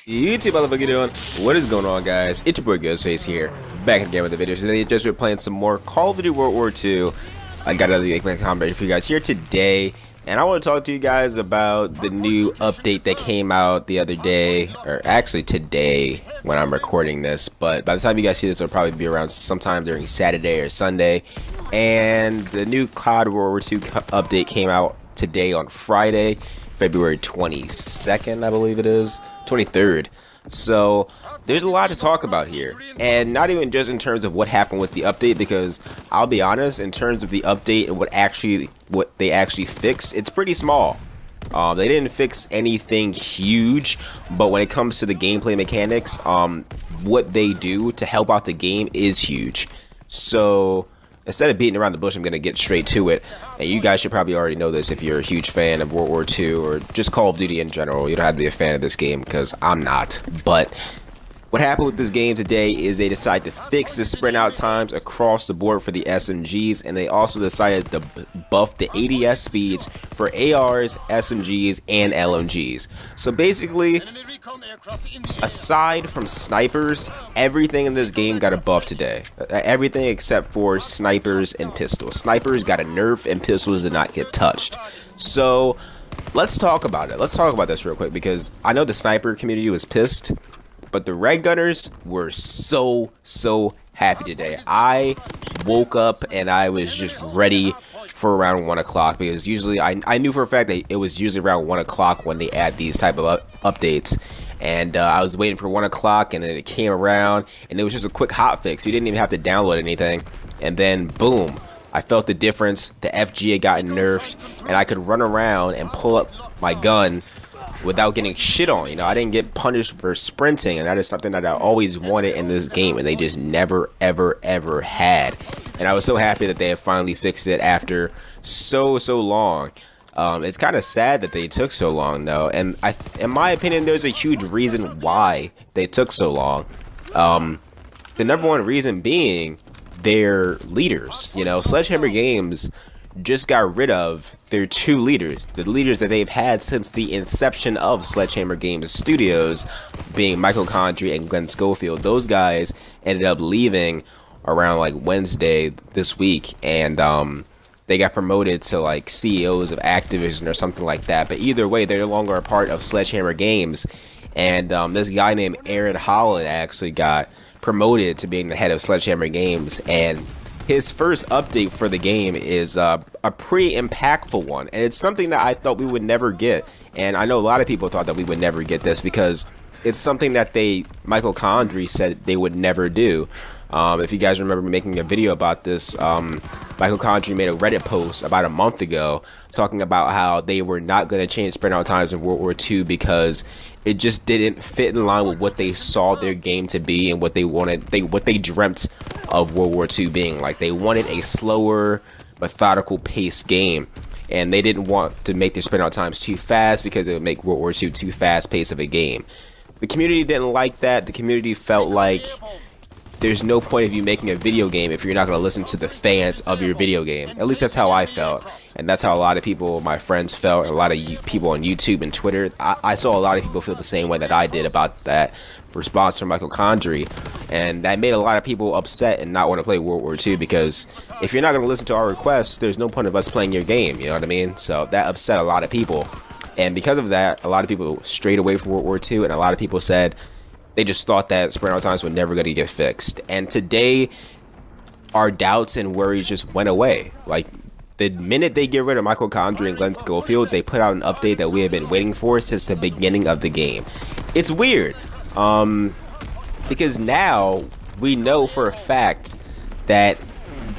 YouTube, how you doing? What is going on, guys? It's your boy Ghostface here, back again with the video. Today, we're playing some more Call of Duty World War II. I got another combat for you guys here today, and I want to talk to you guys about the new update that came out the other day, or actually today when I'm recording this. But by the time you guys see this, it'll probably be around sometime during Saturday or Sunday. And the new Cod Ww2 update came out today on Friday, February 22nd, I believe it is. 23rd. So there's a lot to talk about here, and not even just in terms of what happened with the update, because I'll be honest, in terms of the update and what they actually fixed, it's pretty small. They didn't fix anything huge, but when it comes to the gameplay mechanics, what they do to help out the game is huge. So instead of beating around the bush, I'm going to get straight to it. And you guys should probably already know this if you're a huge fan of World War II or just Call of Duty in general. You don't have to be a fan of this game, because I'm not. But what happened with this game today is they decided to fix the sprint out times across the board for the SMGs, and they also decided to buff the ADS speeds for ARs, SMGs, and LMGs. So basically, aside from snipers, everything in this game got a buff today. Everything except for snipers and pistols. Snipers got a nerf and pistols did not get touched. So let's talk about it. Let's talk about this real quick, because I know the sniper community was pissed, but the red gunners were so happy today. I woke up and I was just ready for around 1 o'clock, because usually I knew for a fact that it was usually around 1 o'clock when they add these type of updates. And I was waiting for 1 o'clock, and then it came around, and it was just a quick hotfix. You didn't even have to download anything, and then boom, I felt the difference. The FG had gotten nerfed, and I could run around and pull up my gun without getting shit on. You know, I didn't get punished for sprinting, and that is something that I always wanted in this game, and they just never ever had. And I was so happy that they have finally fixed it after so long. It's kind of sad that they took so long, though, and in my opinion, there's a huge reason why they took so long. The number one reason being their leaders. You know, Sledgehammer Games just got rid of their two leaders, the leaders that they've had since the inception of Sledgehammer Games Studios, being Michael Condrey and Glenn Schofield. Those guys ended up leaving around like Wednesday this week, and they got promoted to like CEOs of Activision or something like that. But either way, they're no longer a part of Sledgehammer Games, and this guy named Aaron Holland actually got promoted to being the head of Sledgehammer Games, and his first update for the game is a pretty impactful one, and it's something that I thought we would never get. And I know a lot of people thought that we would never get this, because it's something that Michael Condrey said they would never do. If you guys remember making a video about this, Michael Condrey made a Reddit post about a month ago talking about how they were not going to change sprint out times in World War II because it just didn't fit in line with what they saw their game to be and what they wanted, what they dreamt of World War II being. Like, they wanted a slower, methodical paced game, and they didn't want to make their sprint out times too fast because it would make World War II too fast paced of a game. The community didn't like that. The community felt like there's no point of you making a video game if you're not going to listen to the fans of your video game. At least that's how I felt, and that's how a lot of people, my friends, felt, and a lot of people on YouTube and Twitter. I saw a lot of people feel the same way that I did about that response from Michael Condrey, and that made a lot of people upset and not want to play World War II, because if you're not going to listen to our requests, there's no point of us playing your game, you know what I mean? So that upset a lot of people, and because of that, a lot of people strayed away from World War II, and a lot of people said they just thought that sprint out times were never going to get fixed. And today, our doubts and worries just went away. Like, the minute they get rid of Michael Condrey and Glenn Schofield, they put out an update that we have been waiting for since the beginning of the game. It's weird, because now we know for a fact that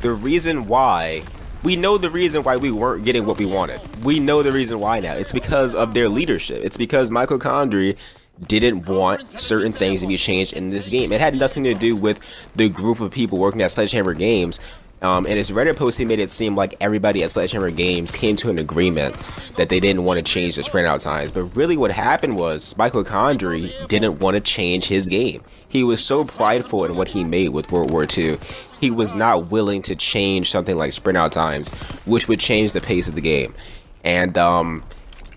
we know the reason why we weren't getting what we wanted. We know the reason why now. It's because of their leadership. It's because Michael Condrey didn't want certain things to be changed in this game. It had nothing to do with the group of people working at Sledgehammer Games. In his Reddit post, he made it seem like everybody at Sledgehammer Games came to an agreement that they didn't want to change the sprint out times. But really what happened was Michael Condrey didn't want to change his game. He was so prideful in what he made with World War II. He was not willing to change something like sprint out times, which would change the pace of the game. And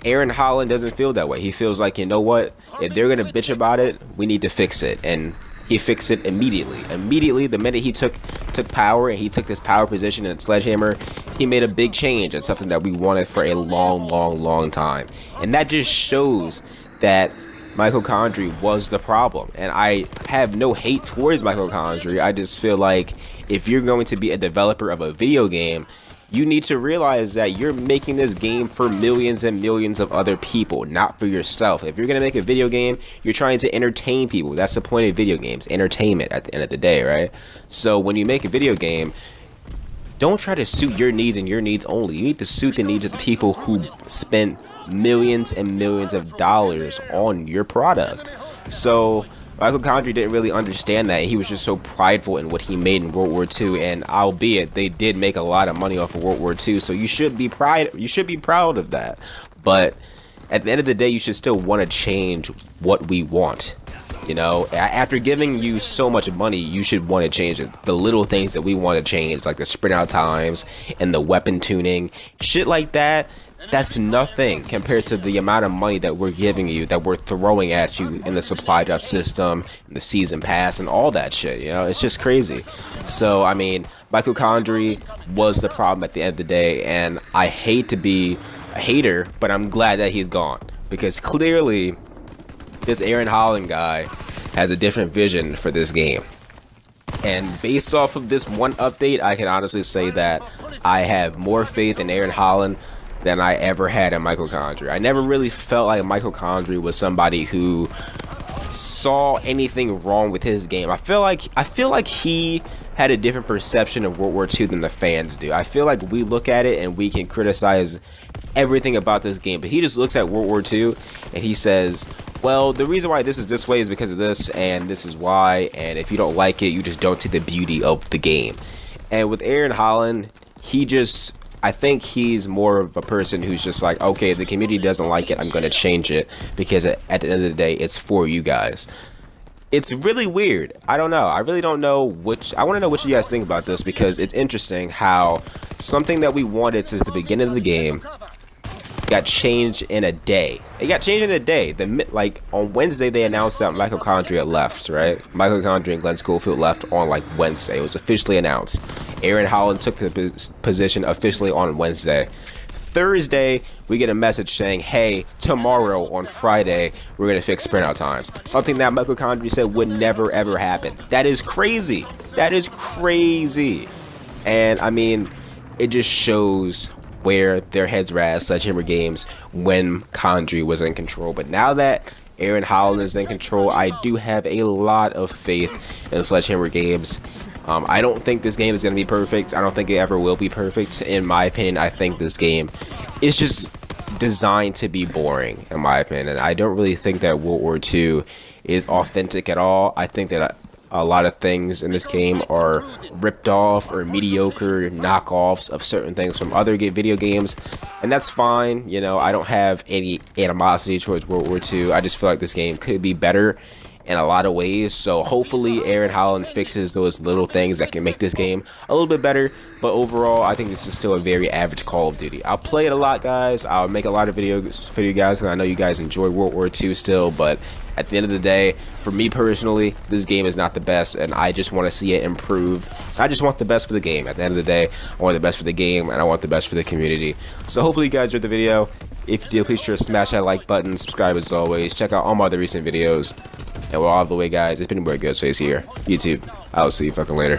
Aaron Holland doesn't feel that way. He feels like, you know what, if they're gonna bitch about it, we need to fix it. And he fixed it immediately. Immediately, the minute he took power and he took this power position in Sledgehammer, he made a big change. It's something that we wanted for a long time. And that just shows that Michael Condrey was the problem. And I have no hate towards Michael Condrey. I just feel like if you're going to be a developer of a video game, you need to realize that you're making this game for millions and millions of other people, not for yourself. If you're going to make a video game, you're trying to entertain people. That's the point of video games, entertainment at the end of the day, right? So when you make a video game, don't try to suit your needs and your needs only. You need to suit the needs of the people who spent millions and millions of dollars on your product. So Michael Condrey didn't really understand that. He was just so prideful in what he made in World War II, and albeit they did make a lot of money off of World War II, so you should be proud of that. But at the end of the day, you should still want to change what we want. You know, after giving you so much money, you should want to change it. The little things that we want to change, like the sprint out times and the weapon tuning, shit like that. That's nothing compared to the amount of money that we're giving you, that we're throwing at you in the supply drop system, in the season pass, and all that shit. You know, it's just crazy. So, I mean, Michael Condrey was the problem at the end of the day, and I hate to be a hater, but I'm glad that he's gone, because clearly this Aaron Holland guy has a different vision for this game. And based off of this one update, I can honestly say that I have more faith in Aaron Holland than I ever had in Michael Condrey. I never really felt like Michael Condrey was somebody who saw anything wrong with his game. I feel like he had a different perception of World War II than the fans do. I feel like we look at it and we can criticize everything about this game, but he just looks at World War II and he says, well, the reason why this is this way is because of this, and this is why, and if you don't like it, you just don't see the beauty of the game. And with Aaron Holland, I think he's more of a person who's just like, okay, the community doesn't like it, I'm going to change it, because at the end of the day, it's for you guys. It's really weird. I don't know. I really don't know I want to know what you guys think about this, because it's interesting how something that we wanted since the beginning of the game got changed in a day. It got changed in a day. Like on Wednesday, they announced that Michael Condrey had left, right? Michael Condrey and Glenn Schofield left on like Wednesday. It was officially announced. Aaron Holland took the position officially on Wednesday. Thursday, we get a message saying, hey, tomorrow on Friday, we're going to fix sprint out times. Something that Michael Condrey said would never, ever happen. That is crazy. That is crazy. And I mean, it just shows where their heads were at Sledgehammer Games when Condrey was in control. But now that Aaron Holland is in control, I do have a lot of faith in Sledgehammer Games. I don't think this game is going to be perfect. I don't think it ever will be perfect. In my opinion, I think this game is just designed to be boring, in my opinion. And I don't really think that World War II is authentic at all. I think that a lot of things in this game are ripped off or mediocre knockoffs of certain things from other video games, and that's fine. You know, I don't have any animosity towards World War II. I just feel like this game could be better in a lot of ways. So hopefully Aaron Holland fixes those little things that can make this game a little bit better. But overall, I think this is still a very average Call of Duty. I'll play it a lot, guys. I'll make a lot of videos for you guys, and I know you guys enjoy World War II still, but at the end of the day, for me personally, this game is not the best, and I just want to see it improve. I just want the best for the game. At the end of the day, I want the best for the game, and I want the best for the community. So hopefully you guys enjoyed the video. If you did, please sure to smash that like button, subscribe as always, check out all my other recent videos. And we're all the way, guys. It's been your boy Ghostface here, YouTube. I'll see you fucking later.